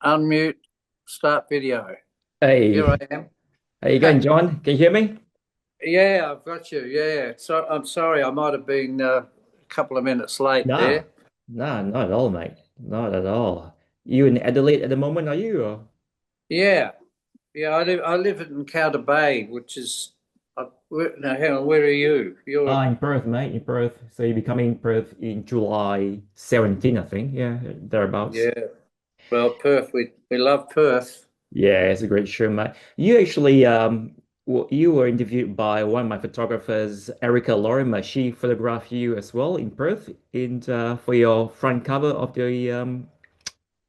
Unmute, start video. Here I Hey, am. how you going, John? Can you hear me? Yeah, I've got you. Yeah. So I'm sorry, I might have been a couple of minutes late Nah, there. nah, not at all, mate. Not at all. You in Adelaide at the moment, are you? Or? Yeah. Yeah, I live in Cowder Bay, which is now hang on, where are you? You're In Perth, mate, in Perth. So you'll be coming Perth in July 17, I think. Yeah, thereabouts. yeah. Well, Perth, we love Perth. Yeah, it's a great show, mate. You actually, you were interviewed by one of my photographers, Erica Lorimer. She photographed you as well in Perth, in for your front cover of your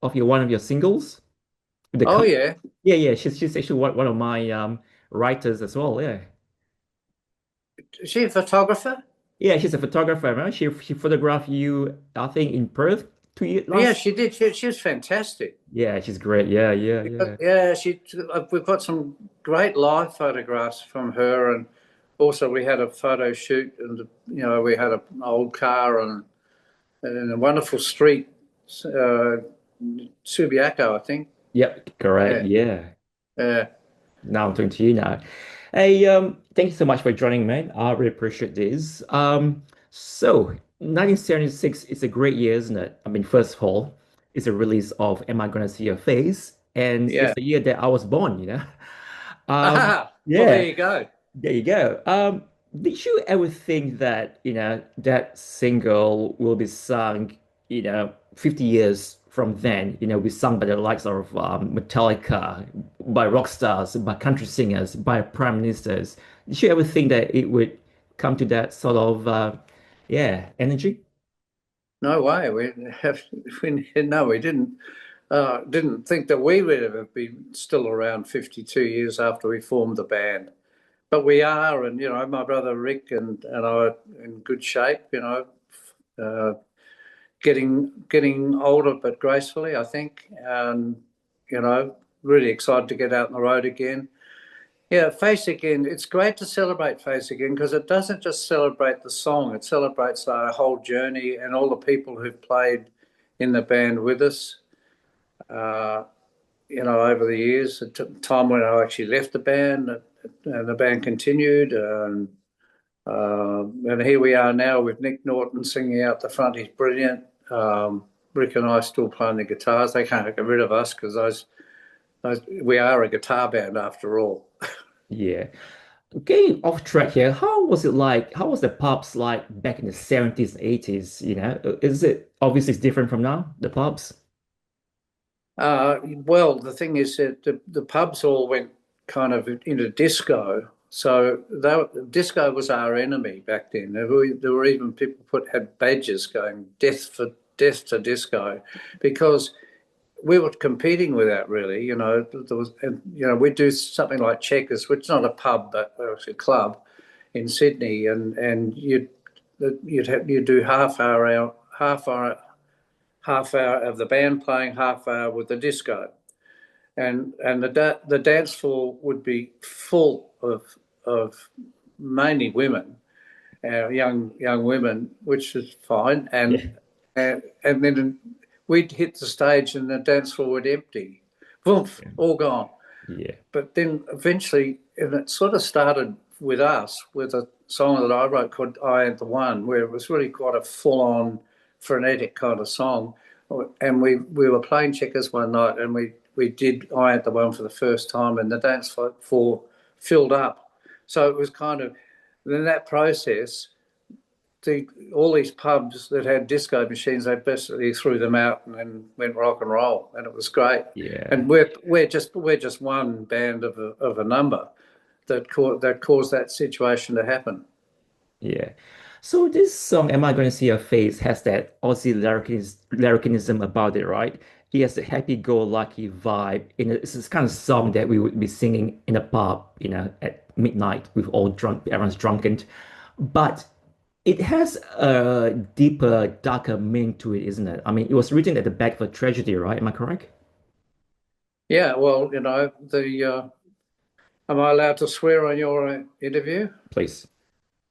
one of your singles. The Oh co yeah. Yeah, yeah, she's actually one of my writers as well. Yeah, Is she a photographer? yeah, she's a photographer, right? She photographed you, I think, in Perth 2 years Yeah, last. she did. She was fantastic. Yeah, she's great. Yeah, yeah, yeah, Yeah, we've got some great live photographs from her, and also we had a photo shoot, and we had an old car and in a wonderful street, uh, Subiaco, I think. yep, correct. Yeah, Yeah. yeah. Now I'm talking to you now. Hey, thank you so much for joining, man. I really appreciate this. So 1976 is a great year, isn't it? I mean, first of all, it's a release of Am I Gonna See Your Face? And it's Yeah. the year that I was born, you know? Well, there Yeah. you go. There you go. Did you ever think that, that single will be sung, 50 years from then, be sung by the likes of Metallica, by rock stars, by country singers, by prime ministers? Did you ever think that it would come to that sort of, energy? No way. No, we didn't. Didn't think that we would ever be still around 52 years after we formed the band. But we are, and my brother Rick and I are in good shape. Uh, getting older but gracefully, I think, and really excited to get out on the road again. Yeah, Face Again. It's great to celebrate Face Again because it doesn't just celebrate the song; it celebrates our whole journey and all the people who've played in the band with us. Uh, over the years, the time when I actually left the band, and the band continued, and here we are now with Nick Norton singing out the front. He's brilliant. Rick and I still playing the guitars. They can't get rid of us because we are a guitar band after all. Yeah. Getting off track here, how was it like? How was the pubs like back in the 70s and 80s? Is it obviously it's different from now, the pubs? Well, the thing is that the pubs all went kind of into disco. So disco was our enemy back then. There were even people had badges going death to disco, because we were competing with that really. There was, and, we'd do something like Checkers, which is not a pub but it's a club in Sydney, and you'd do half hour of the band playing, half hour with the disco, and the dance floor would be full of mainly women, young women, which is fine, Yeah. and then we'd hit the stage and the dance floor would empty, Woof, all gone. Yeah. But then eventually, and it sort of started with us with a song that I wrote called "I Ain't the One," where it was really quite a full-on, frenetic kind of song. And we were playing checkers one night, and we did "I Ain't the One" for the first time, and the dance floor filled up. So it was kind of, in that process, all these pubs that had disco machines, they basically threw them out and then went rock and roll, and it was great. Yeah. And we're just one band of a number that caused that situation to happen. Yeah. So this song, Am I Gonna See Your Face, has that Aussie lyricism about it, right? It has a happy-go-lucky vibe. It's this kind of song that we would be singing in a pub, at midnight with all drunk, everyone's drunken. But it has a deeper, darker meaning to it, isn't it? I mean, it was written at the back of a tragedy, right? Am I correct? Yeah, well, the am I allowed to swear on your interview? Please.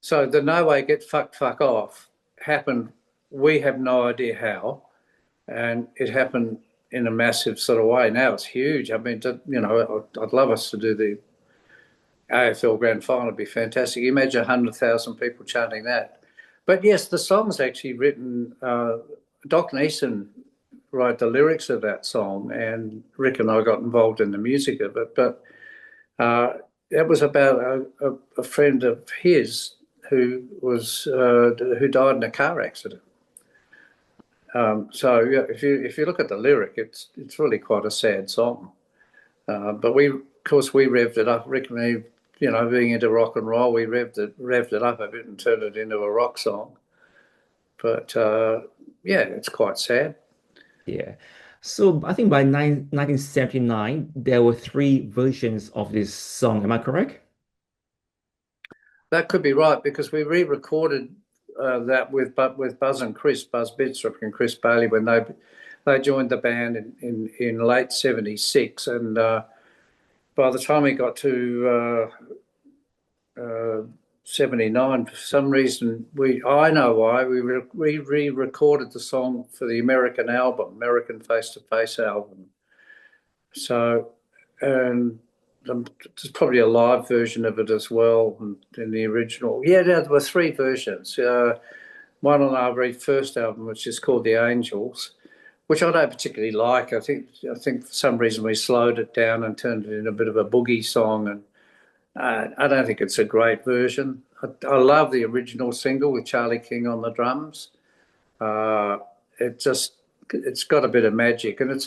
So the "No Way Get Fuck Off" happened. We have no idea how, and it happened in a massive sort of way. Now it's huge. I mean, I'd love us to do the AFL Grand Final. It'd be fantastic. Imagine 100,000 people chanting that. But yes, the song's actually written. Doc Neeson wrote the lyrics of that song, and Rick and I got involved in the music of it. But it was about a friend of his who died in a car accident. So yeah, if you look at the lyric, it's really quite a sad song. But of course, we revved it up. Rick and me, being into rock and roll, we revved it up a bit and turned it into a rock song. But yeah, it's quite sad. Yeah. So I think by 1979, there were three versions of this song. Am I correct? That could be right because we re-recorded that with Buzz and Chris, Buzz Bidstrup and Chris Bailey when they joined the band in late '76, and by the time we got to '79, for some reason I know why we re-recorded the song for the American Face to Face album. So, and there's probably a live version of it as well in the original. Yeah, there were three versions. One on our very first album, which is called The Angels, which I don't particularly like. I think for some reason we slowed it down and turned it into a bit of a boogie song, and I don't think it's a great version. I love the original single with Charlie King on the drums. Uh, it just it's got a bit of magic, and it's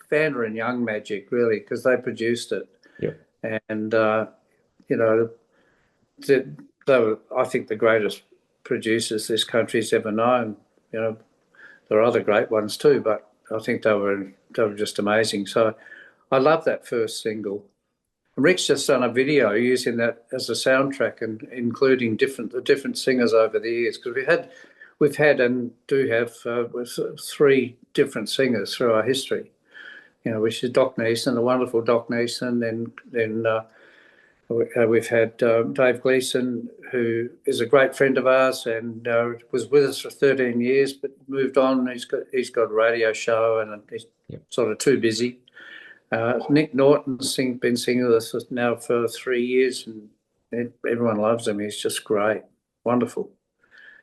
Vander and Young magic really because they produced it, Yeah. and you know they, they were I think the greatest producers this country's ever known. You know there are other great ones too, but I think they were just amazing. So I love that first single. Rick's just done a video using that as a soundtrack and including the different singers over the years because we've had and do have three different singers through our history. Which is Doc Neeson, the wonderful Doc Neeson. Then we've had Dave Gleeson, who is a great friend of ours and was with us for 13 years, but moved on. He's got a radio show and he's Yeah. sort of too busy. Nick Norton's been singing with us now for 3 years, and everyone loves him. He's just great, wonderful.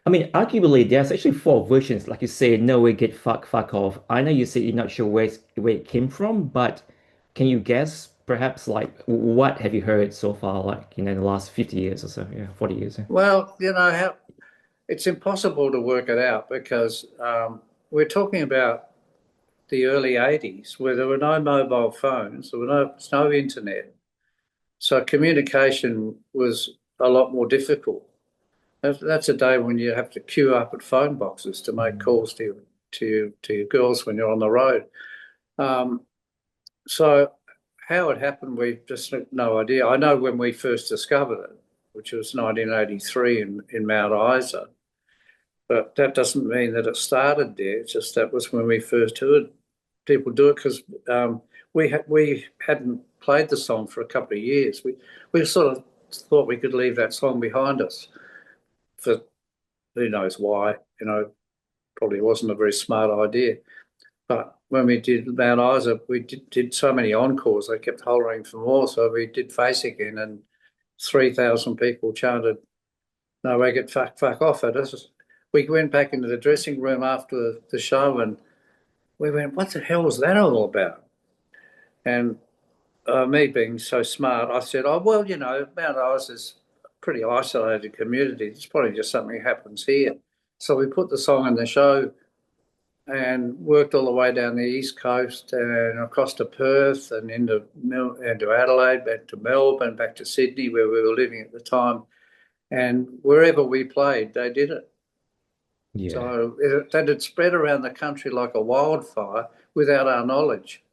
I mean, arguably, there's actually four versions. Like you say, no way, get fuck off. I know you say you're not sure where it came from, but can you guess perhaps like what have you heard so far, like in the last 50 years or so? Yeah, 40 years. Yeah. Well, it's impossible to work it out because we're talking about the early 80s where there were no mobile phones, there's no internet. So communication was a lot more difficult. That's a day when you have to queue up at phone boxes to make calls to your girls when you're on the road. Um, so how it happened, we just have no idea. I know when we first discovered it, which was 1983 in Mount Isa, but that doesn't mean that it started there. It's just that was when we first heard people do it because we hadn't played the song for a couple of years. We sort of thought we could leave that song behind us for who knows why. Probably wasn't a very smart idea. But when we did Mount Isa, we did so many encores. They kept hollering for more. So we did Face Again, and 3,000 people chanted, "No, we get fuck off at us." We went back into the dressing room after the show and we went, "What the hell was that all about?" And me being so smart, I said, "Oh, well, Mount Isa is a pretty isolated community. It's probably just something happens here." So we put the song in the show and worked all the way down the East Coast and across to Perth and into Adelaide, back to Melbourne, back to Sydney, where we were living at the time. And wherever we played, they did it. Yeah. So that had spread around the country like a wildfire without our knowledge.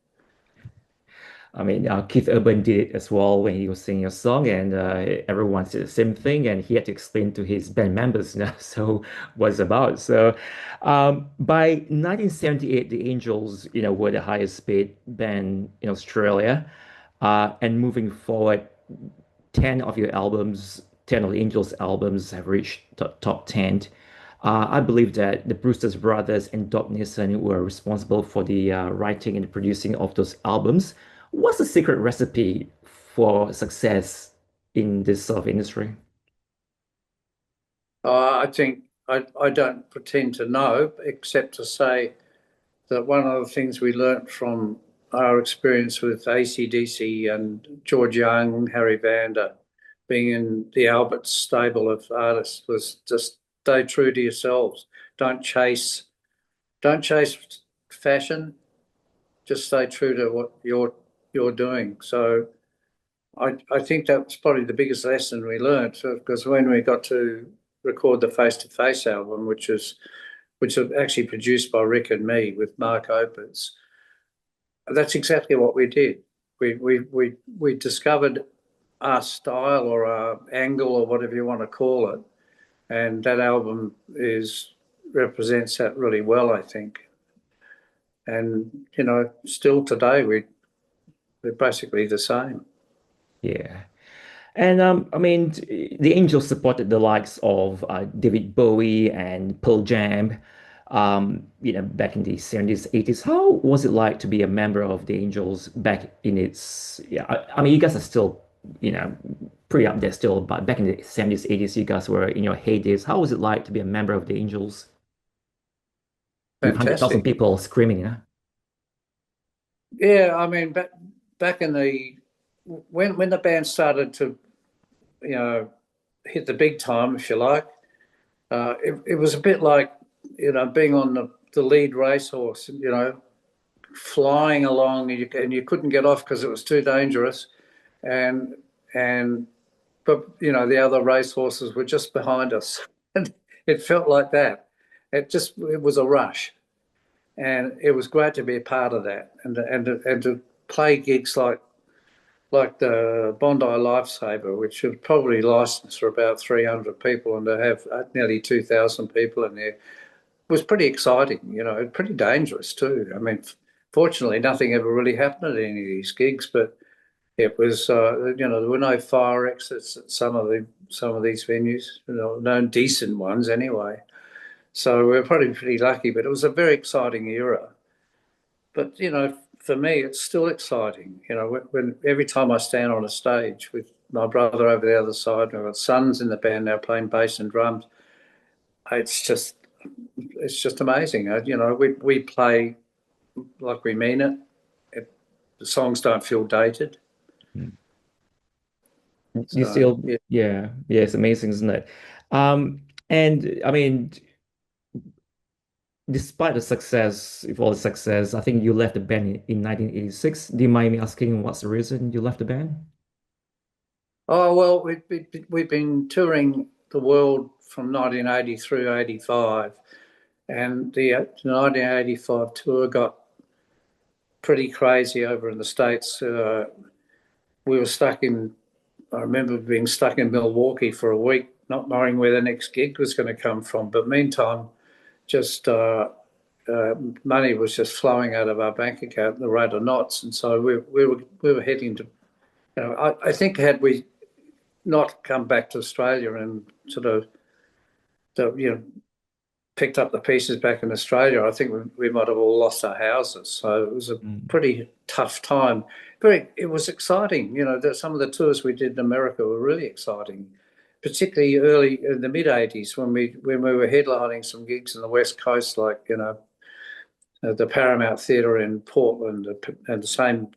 I mean, Keith Urban did it as well when he was singing a song, and everyone said the same thing, and he had to explain to his band members, so what it's about. So, by 1978, the Angels, were the highest paid band in Australia, and moving forward, 10 of the Angels albums have reached top 10. I believe that the Brewster's brothers and Doc Nielsen were responsible for the writing and the producing of those albums. What's the secret recipe for success in this sort of industry? I think I don't pretend to know, except to say that one of the things we learnt from our experience with AC/DC and George Young, Harry Vander, being in the Albert stable of artists was just stay true to yourselves. Don't chase, don't chase fashion. Just stay true to what you're doing. So I think that was probably the biggest lesson we learned because when we got to record the Face to Face album, which was actually produced by Rick and me with Mark Opitz, that's exactly what we did. We discovered our style or our angle or whatever you want to call it, and that album is represents that really well, I think. And still today we're basically the same. Yeah. And I mean, the Angels supported the likes of David Bowie and Pearl Jam, back in the 70s, 80s. How was it like to be a member of the Angels back in its, yeah, I mean, you guys are still, you know, pretty up there still, but back in the 70s, 80s, you guys were in your heydays. How was it like to be a member of the Angels with 100,000 Fantastic. people screaming, Yeah, I mean, back in the when the band started to you know hit the big time, if you like, it was a bit like being on the lead racehorse, flying along, and you couldn't get off because it was too dangerous, and and but the other racehorses were just behind us, and it felt like that. It was a rush, and it was great to be a part of that, and to play gigs like the Bondi Lifesaver, which was probably licensed for about 300 people, and to have nearly 2,000 people in there was pretty exciting. Pretty dangerous too. I mean, fortunately, nothing ever really happened at any of these gigs, but it was there were no fire exits at some of these venues, no decent ones anyway. So we were probably pretty lucky, but it was a very exciting era. But for me, it's still exciting. When every time I stand on a stage with my brother over the other side, and I've got sons in the band now playing bass and drums. It's just amazing. We play like we mean it. The songs don't feel dated. huh? You So still, yeah. yeah, yeah, it's amazing, isn't it? And I mean, despite the success, if all the success, I think you left the band in 1986. Do you mind me asking what's the reason you left the band? Oh well, we've been touring the world from 1980 through 85, and the 1985 tour got pretty crazy over in the States. We were stuck in. I remember being stuck in Milwaukee for a week, not knowing where the next gig was going to come from. But meantime, just uh, money was just flowing out of our bank account at the rate of knots, and so we were heading to. I think had we not come back to Australia and sort of picked up the pieces back in Australia, I think we might have all lost our houses. So it was a Mm. pretty tough time. It was exciting. Some of the tours we did in America were really exciting, particularly early in the mid '80s when we were headlining some gigs in the West Coast, like the Paramount Theatre in Portland and the same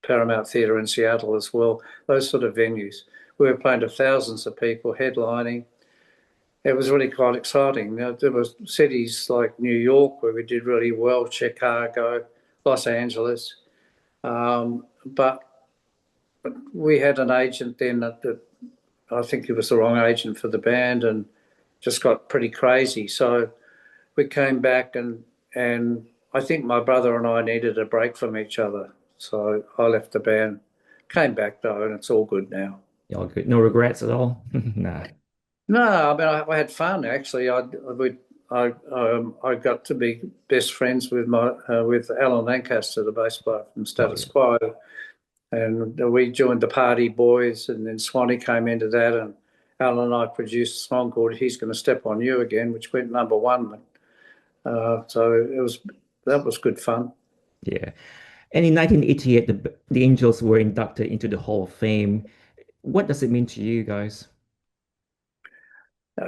Paramount Theatre in Seattle as well. Those sort of venues. We were playing to thousands of people headlining. It was really quite exciting. There were cities like New York where we did really well, Chicago, Los Angeles. But we had an agent then that I think he was the wrong agent for the band and just got pretty crazy. So we came back and I think my brother and I needed a break from each other. So I left the band, came back though, and it's all good now. Y'all good? No regrets at all? Nah. No, I mean I had fun actually. I got to be best friends with Alan Lancaster, the bass player from Oh Status yeah. Quo, and we joined the Party Boys, and then Swanee came into that, Alan and I produced a song called "He's Going to Step on You Again," which went number one. So that was good fun. Yeah. And in 1988, the Angels were inducted into the Hall of Fame. What does it mean to you guys?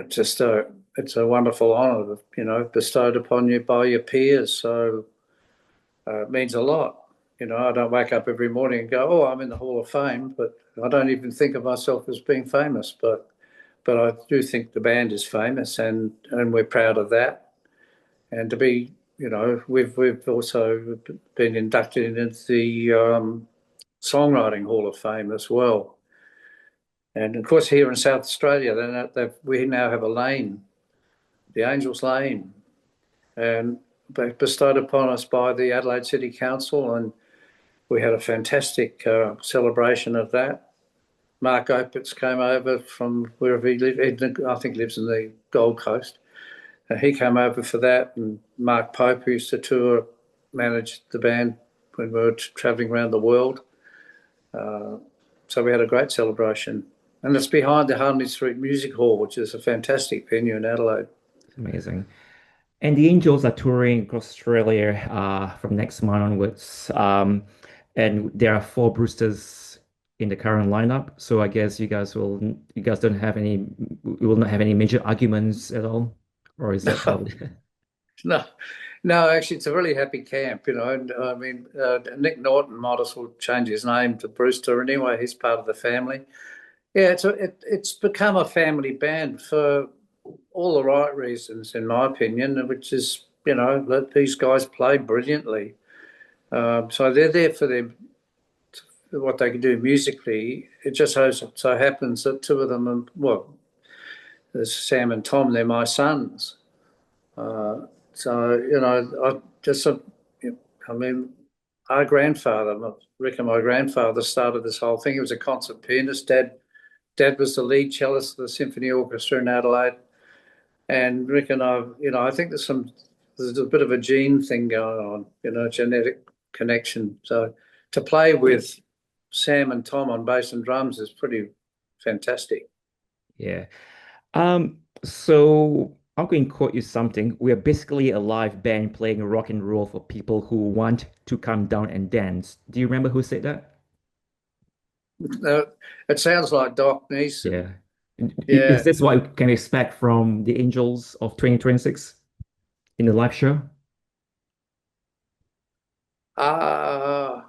Just it's a wonderful honour, bestowed upon you by your peers. So it means a lot. I don't wake up every morning and go, "Oh, I'm in the Hall of Fame," but I don't even think of myself as being famous. But I do think the band is famous, and we're proud of that. And to be, we've also been inducted into the Songwriting Hall of Fame as well. And of course, here in South Australia, we now have a lane, the Angels Lane, and bestowed upon us by the Adelaide City Council, and we had a fantastic celebration of that. Mark Opitz came over from wherever he lived. I think he lives in the Gold Coast. And he came over for that, and Mark Pope, who used to tour, managed the band when we were travelling around the world. So we had a great celebration. And it's behind the Harley Street Music Hall, which is a fantastic venue in Adelaide. Amazing. And the Angels are touring across Australia from next month onwards. And there are four Brewsters in the current lineup. So I guess you guys don't have any, you will not have any major arguments at all, or is that how? No, no, actually, it's a really happy camp, And I mean, Nick Norton might as well change his name to Brewster anyway. He's part of the family. Yeah, it's become a family band for all the right reasons, in my opinion, which is, that these guys play brilliantly. So they're there for what they can do musically. It just so happens that two of them, well, there's Sam and Tom, they're my sons. So, I just, I mean, our grandfather, Rick and my grandfather started this whole thing. He was a concert pianist. Dad was the lead cellist of the symphony orchestra in Adelaide. And Rick and I think there's a bit of a gene thing going on, genetic connection. So to play with Sam and Tom on bass and drums is pretty fantastic. Yeah. So I'm going to quote you something. We are basically a live band playing rock and roll for people who want to come down and dance. Do you remember who said that? Uh, it sounds like Doc Neeson. Yeah. Is Yeah. this what we can expect from the Angels of 2026 in the live show? Uh,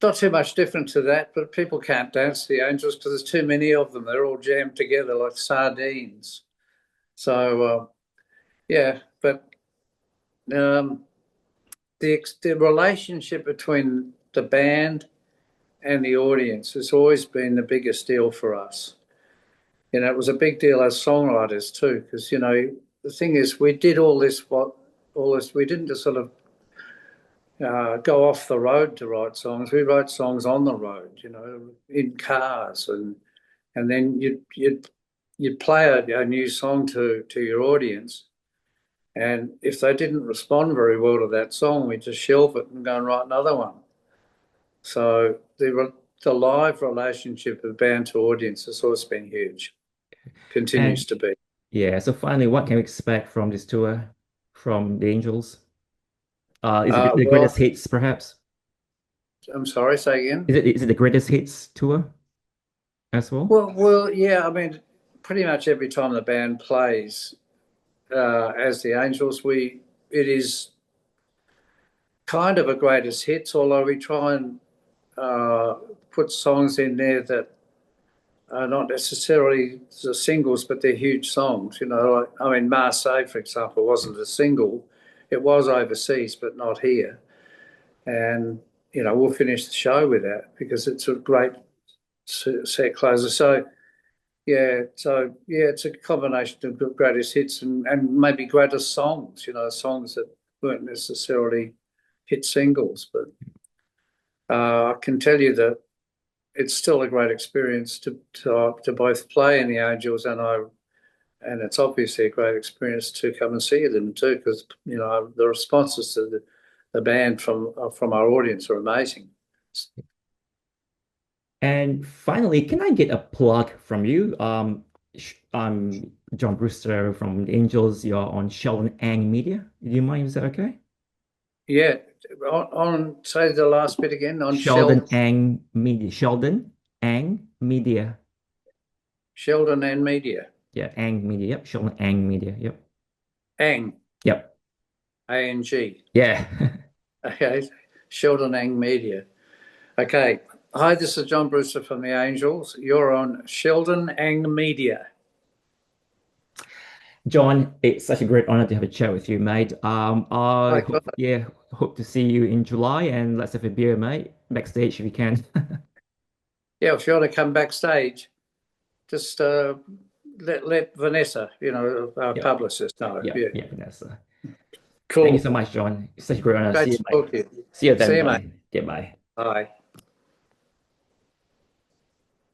Not too much different to that, but people can't dance the Angels because there's too many of them. They're all jammed together like sardines. So, yeah, but um, the relationship between the band and the audience has always been the biggest deal for us. It was a big deal as songwriters too, because the thing is, we did all this. We didn't just sort of go off the road to write songs. We wrote songs on the road, in cars, and then you'd play a new song to your audience, and if they didn't respond very well to that song, we just shelve it and go and write another one. So the live relationship of band to audience has always been huge, And continues to be. yeah, so finally, what can we expect from this tour from the Angels? Is it the greatest Well, hits, perhaps? I'm sorry, say again. Is it the greatest hits tour as well? Yeah. I mean, pretty much every time the band plays as the Angels, it is kind of a greatest hits. Although we try and uh, put songs in there that are not necessarily the singles, but they're huge songs. Like, I mean, Marseille, for example, wasn't a single. It was overseas, but not here. And we'll finish the show with that because it's a great set closer. So it's a combination of greatest hits and maybe greatest songs. Songs that weren't necessarily hit singles, but I can tell you that it's still a great experience to both play in the Angels and it's obviously a great experience to come and see them too because the responses to the band from our audience are amazing. And finally, can I get a plug from you? I'm John Brewster from the Angels. You're on Sheldon Ang Media. Do you mind? Is that okay? Yeah, say the last bit again on Sheldon Ang Media. Sheldon Ang Media. Sheldon and Media. Yeah, Ang Media. Yep. Sheldon Ang Media. Yep. Ang, Yep. A-N-G. Yeah. Okay, Sheldon Ang Media. Okay. Hi, this is John Brewster from the Angels. You're on Sheldon Ang Media. John, it's such a great honor to have a chat with you, mate. I Hi, hope, yeah, hope to see you in July and let's have a beer, mate, backstage if you can. yeah, if you want to come backstage, just let Vanessa, our Yep. publicist, know. Yeah. Yeah, Yeah, Vanessa. Thank you so cool. much, John. It's such a great honor. See Great you, to mate. talk to you. See you See then, you, mate. buddy. Yeah, bye. Bye.